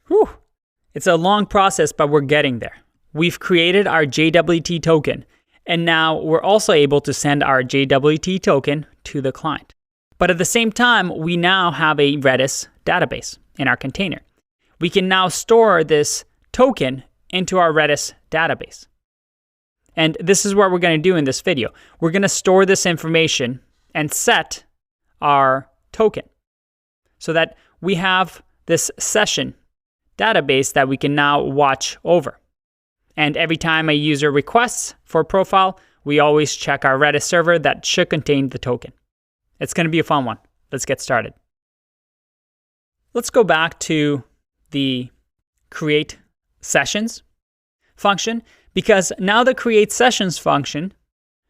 Whew. It's a long process, but we're getting there. We've created our JWT token, and now we're also able to send our JWT token to the client. But at the same time, we now have a Redis database in our container. We can now store this token into our Redis database. And this is what we're going to do in this video. We're going to store this information and set our token so that we have this session database that we can now watch over. And every time a user requests for a profile, we always check our Redis server that should contain the token. It's going to be a fun one. Let's get started. Let's go back to the create sessions function, because now the create sessions function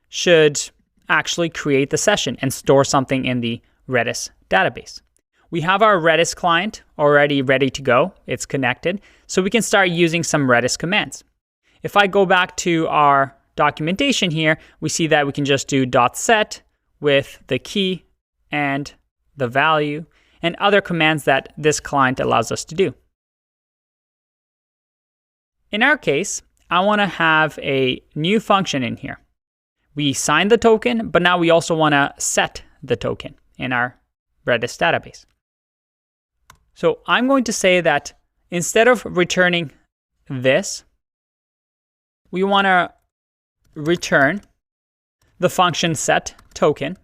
should actually create the session and store something in the Redis database. We have our Redis client already ready to go. It's connected, so we can start using some Redis commands. If I go back to our documentation here, we see that we can just do .set with the key and the value and other commands that this client allows us to do. In our case, I want to have a new function in here. We signed the token, but now we also want to set the token in our Redis database. So I'm going to say that instead of returning this, we want to return the function set token.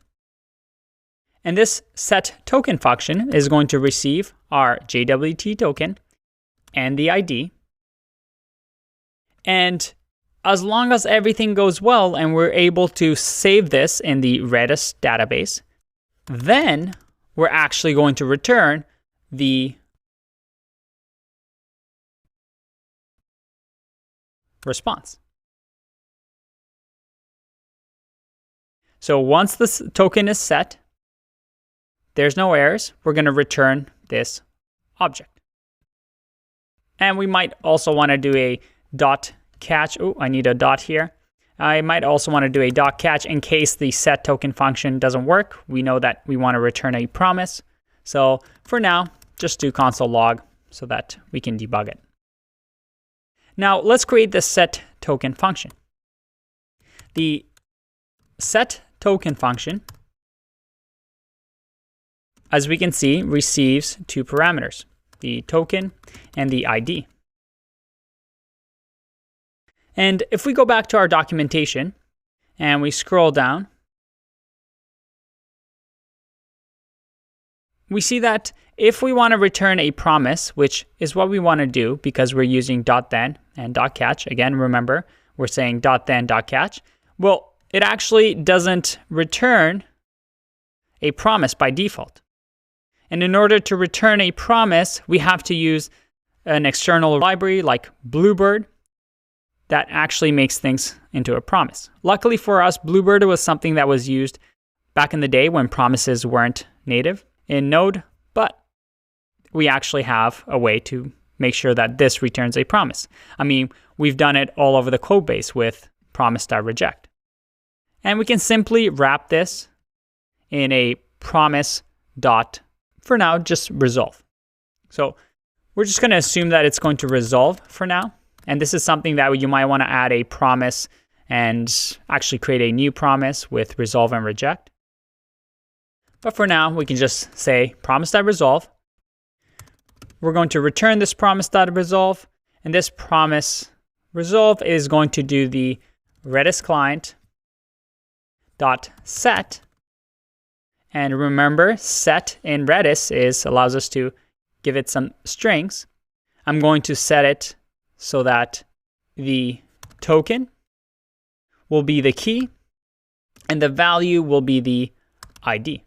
And this set token function is going to receive our JWT token and the ID. And as long as everything goes well and we're able to save this in the Redis database, then we're actually going to return the response. So once this token is set, there's no errors, we're going to return this object. And we might also want to do a dot catch. Oh, I need a dot here. I might also want to do a dot catch in case the set token function doesn't work. We know that we want to return a promise. So for now, just do console log so that we can debug it. Now let's create the set token function. The set token function, as we can see, receives two parameters, the token and the ID. And if we go back to our documentation and we scroll down, we see that if we want to return a promise, which is what we want to do because we're using .then and .catch, again, remember, we're saying .then, .catch, well, it actually doesn't return a promise by default. And in order to return a promise, we have to use an external library like Bluebird that actually makes things into a promise. Luckily for us, Bluebird was something that was used back in the day when promises weren't native in Node, but we actually have a way to make sure that this returns a promise. I mean, we've done it all over the code base with promise.reject. And we can simply wrap this in a promise dot, for now, just resolve. So we're just going to assume that it's going to resolve for now. And this is something that you might want to add a promise and actually create a new promise with resolve and reject. But for now, we can just say promise.resolve. We're going to return this promise.resolve, and this promise resolve is going to do the Redis client dot set. And remember, set in Redis allows us to give it some strings. I'm going to set it so that the token will be the key and the value will be the ID.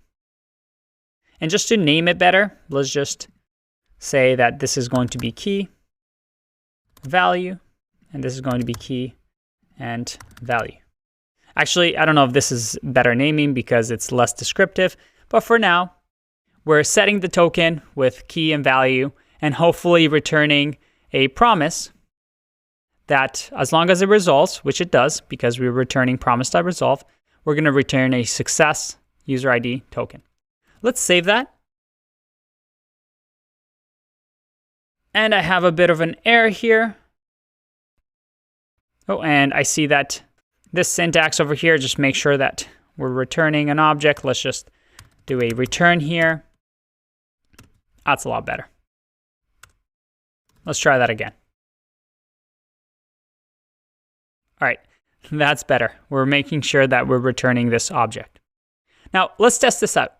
And just to name it better, let's just say that this is going to be key, value, and this is going to be key and value. Actually, I don't know if this is better naming because it's less descriptive, but for now, we're setting the token with key and value and hopefully returning a promise that as long as it resolves, which it does because we're returning promise.resolve, we're going to return a success user ID token. Let's save that. And I have a bit of an error here. Oh, and I see that this syntax over here, just make sure that we're returning an object. Let's just do a return here. That's a lot better. Let's try that again. All right, that's better. We're making sure that we're returning this object. Now, let's test this out.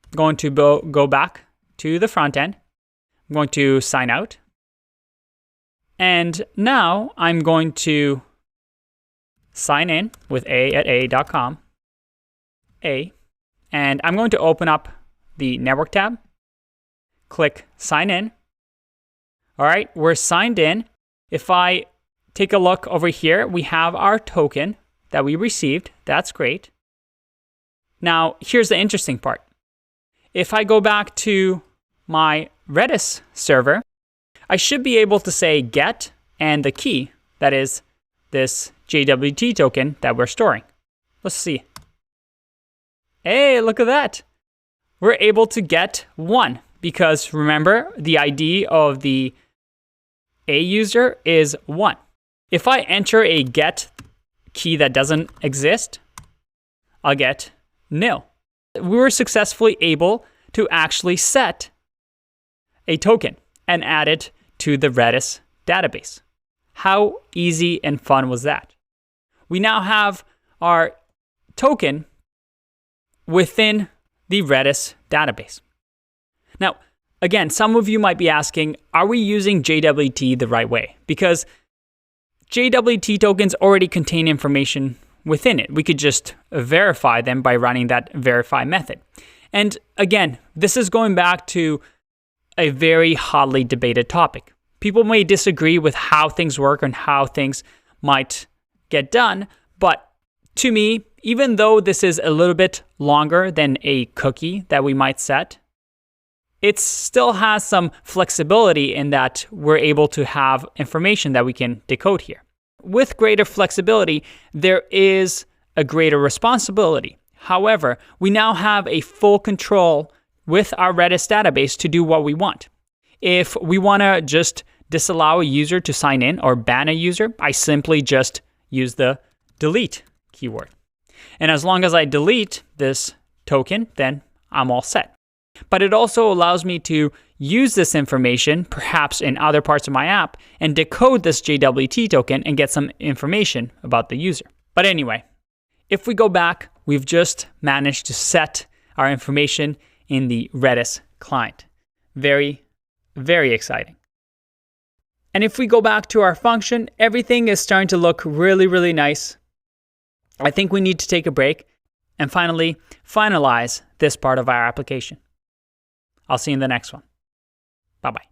I'm going to go back to the front end. I'm going to sign out. And now I'm going to sign in with a@a.com. And I'm going to open up the network tab. Click sign in. All right, we're signed in. If I take a look over here, we have our token that we received. That's great. Now, here's the interesting part. If I go back to my Redis server, I should be able to say get and the key, that is this JWT token that we're storing. Let's see. Hey, look at that. We're able to get 1 because remember, the ID of the A user is 1. If I enter a get key that doesn't exist, I'll get 0. We were successfully able to actually set a token and add it to the Redis database. How easy and fun was that? We now have our token within the Redis database. Now, again, some of you might be asking, are we using JWT the right way? Because JWT tokens already contain information within it. We could just verify them by running that verify method. And again, this is going back to a very hotly debated topic. People may disagree with how things work and how things might get done, but to me, even though this is a little bit longer than a cookie that we might set, it still has some flexibility in that we're able to have information that we can decode here. With greater flexibility, there is a greater responsibility. However, we now have a full control with our Redis database to do what we want. If we want to just disallow a user to sign in or ban a user, I simply just use the delete keyword. And as long as I delete this token, then I'm all set. But it also allows me to use this information, perhaps in other parts of my app, and decode this JWT token and get some information about the user. But anyway, if we go back, we've just managed to set our information in the Redis client. Very, very exciting. And if we go back to our function, everything is starting to look really, really nice. I think we need to take a break and finally finalize this part of our application. I'll see you in the next one. Bye-bye.